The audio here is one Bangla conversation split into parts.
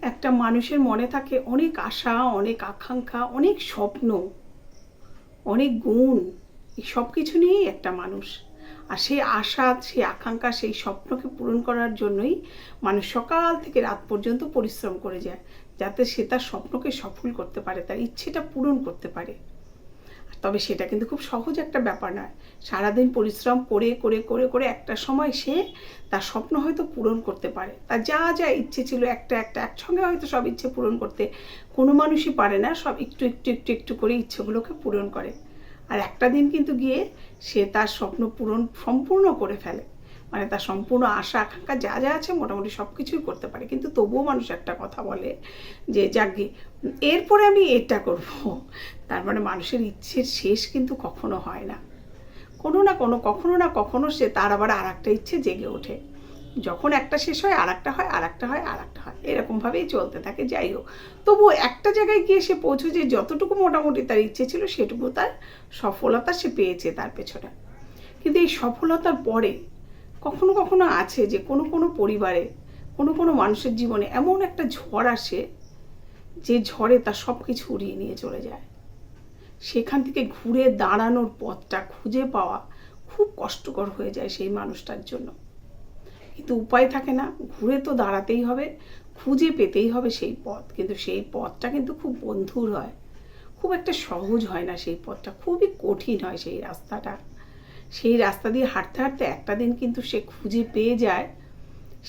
একটা মানুষের মনে থাকে অনেক আশা, অনেক আকাঙ্ক্ষা, অনেক স্বপ্ন, অনেক গুণ, এই সব কিছু নিয়েই একটা মানুষ। আর সেই আশা, সেই আকাঙ্ক্ষা, সেই স্বপ্নকে পূরণ করার জন্যই মানুষ সকাল থেকে রাত পর্যন্ত পরিশ্রম করে যায়, যাতে সে তার স্বপ্নকে সফল করতে পারে, তার ইচ্ছেটা পূরণ করতে পারে। তবে সেটা কিন্তু খুব সহজ একটা ব্যাপার নয়। সারাদিন পরিশ্রম করে করে করে করে একটা সময় সে তার স্বপ্ন হয়তো পূরণ করতে পারে। তার যা যা ইচ্ছে ছিল একটা একটা একসঙ্গে হয়তো সব ইচ্ছে পূরণ করতে কোনো মানুষই পারে না। সব একটু একটু একটু একটু করে ইচ্ছেগুলোকে পূরণ করে। আর একটা দিন কিন্তু গিয়ে সে তার স্বপ্ন পূরণ সম্পূর্ণ করে ফেলে। মানে তার সম্পূর্ণ আশা আকাঙ্ক্ষা যা যা আছে মোটামুটি সব কিছুই করতে পারে। কিন্তু তবুও মানুষ একটা কথা বলে যে যাকগে এরপরে আমি এটা করব। তার মানে মানুষের ইচ্ছের শেষ কিন্তু কখনো হয় না। কোনো না কোনো কখনো না কখনো সে তার আবার আর একটা ইচ্ছে জেগে ওঠে। যখন একটা শেষ হয় আর একটা হয়, আর একটা হয়, আর একটা হয়, এরকমভাবেই চলতে থাকে। যাই হোক, তবুও একটা জায়গায় গিয়ে সে পৌঁছেছে, যতটুকু মোটামুটি তার ইচ্ছে ছিল সেটুকু তার সফলতা সে পেয়েছে তার পেছনে। কিন্তু এই সফলতার পরে কখনো কখনো আছে যে কোনো কোনো পরিবারে, কোনো কোনো মানুষের জীবনে এমন একটা ঝড় আসে যে ঝড়ে তার সব কিছু উড়িয়ে নিয়ে চলে যায়। সেখান থেকে ঘুরে দাঁড়ানোর পথটা খুঁজে পাওয়া খুব কষ্টকর হয়ে যায় সেই মানুষটার জন্য। কিন্তু উপায় থাকে না, ঘুরে তো দাঁড়াতেই হবে, খুঁজে পেতেই হবে সেই পথ। কিন্তু সেই পথটা কিন্তু খুব বন্ধুর হয়, খুব একটা সহজ হয় না সেই পথটা, খুবই কঠিন হয় সেই রাস্তাটা। সেই রাস্তা দিয়ে হাঁটতে হাঁটতে একটা দিন কিন্তু সে খুঁজে পেয়ে যায়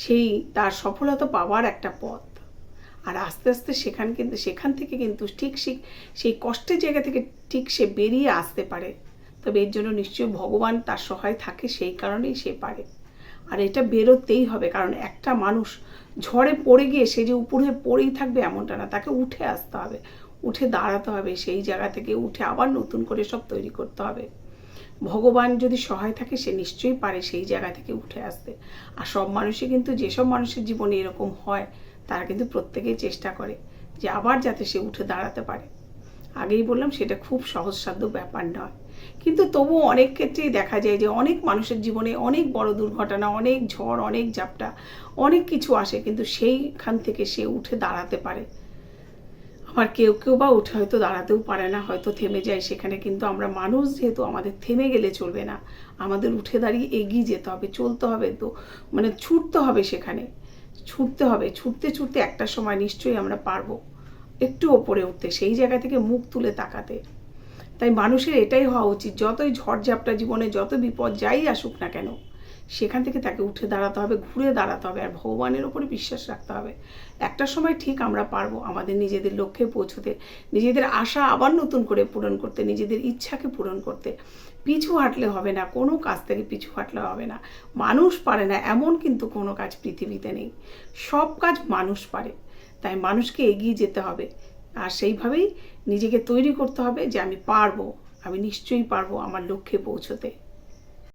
সেই তার সফলতা পাওয়ার একটা পথ। আর আস্তে আস্তে সেখান থেকে কিন্তু ঠিক সেই কষ্টের জায়গা থেকে ঠিক সে বেরিয়ে আসতে পারে। তবে এর জন্য নিশ্চয়ই ভগবান তার সহায় থাকে, সেই কারণেই সে পারে। আর এটা বেরোতেই হবে, কারণ একটা মানুষ ঝড়ে পড়ে গিয়ে সে যে উপরে পড়েই থাকবে এমনটা না, তাকে উঠে আসতে হবে, উঠে দাঁড়াতে হবে, সেই জায়গা থেকে উঠে আবার নতুন করে সব তৈরি করতে হবে। ভগবান যদি সহায় থাকে সে নিশ্চয়ই পারে সেই জায়গা থেকে উঠে আসতে। আর সব মানুষই কিন্তু, যেসব মানুষের জীবনে এরকম হয় তারা কিন্তু প্রত্যেকেই চেষ্টা করে যে আবার যাতে সে উঠে দাঁড়াতে পারে। আগেই বললাম সেটা খুব সহজসাধ্য ব্যাপার নয়। কিন্তু তবুও অনেক ক্ষেত্রেই দেখা যায় যে অনেক মানুষের জীবনে অনেক বড় দুর্ঘটনা, অনেক ঝড়, অনেক ঝাপটা, অনেক কিছু আসে, কিন্তু সেইখান থেকে সে উঠে দাঁড়াতে পারে। আবার কেউ কেউ বা উঠে হয়তো দাঁড়াতেও পারে না, হয়তো থেমে যায় সেখানে। কিন্তু আমরা মানুষ যেহেতু, আমাদের থেমে গেলে চলবে না, আমাদের উঠে দাঁড়িয়ে এগিয়ে যেতে হবে, চলতে হবে, তো মানে ছুটতে হবে, সেখানে ছুটতে হবে। ছুটতে ছুটতে একটা সময় নিশ্চয়ই আমরা পারবো একটু ওপরে উঠতে, সেই জায়গা থেকে মুখ তুলে তাকাতে। তাই মানুষের এটাই হওয়া উচিত, যতই ঝড়ঝাপটা জীবনে যত বিপদ যাই আসুক না কেন, সেখান থেকে তাকে উঠে দাঁড়াতে হবে, ঘুরে দাঁড়াতে হবে, আর ভগবানের ওপরে বিশ্বাস রাখতে হবে। একটা সময় ঠিক আমরা পারবো আমাদের নিজেদের লক্ষ্যে পৌঁছতে, নিজেদের আশা আবার নতুন করে পূরণ করতে, নিজেদের ইচ্ছাকে পূরণ করতে। পিছু হাঁটলে হবে না, কোনো কাজ থেকে পিছু হাঁটলে হবে না। মানুষ পারে না এমন কিন্তু কোনো কাজ পৃথিবীতে নেই, সব কাজ মানুষ পারে। তাই মানুষকে এগিয়ে যেতে হবে, আর সেইভাবেই নিজেকে তৈরি করতে হবে যে আমি পারবো, আমি নিশ্চয়ই পারবো আমার লক্ষ্যে পৌঁছতে।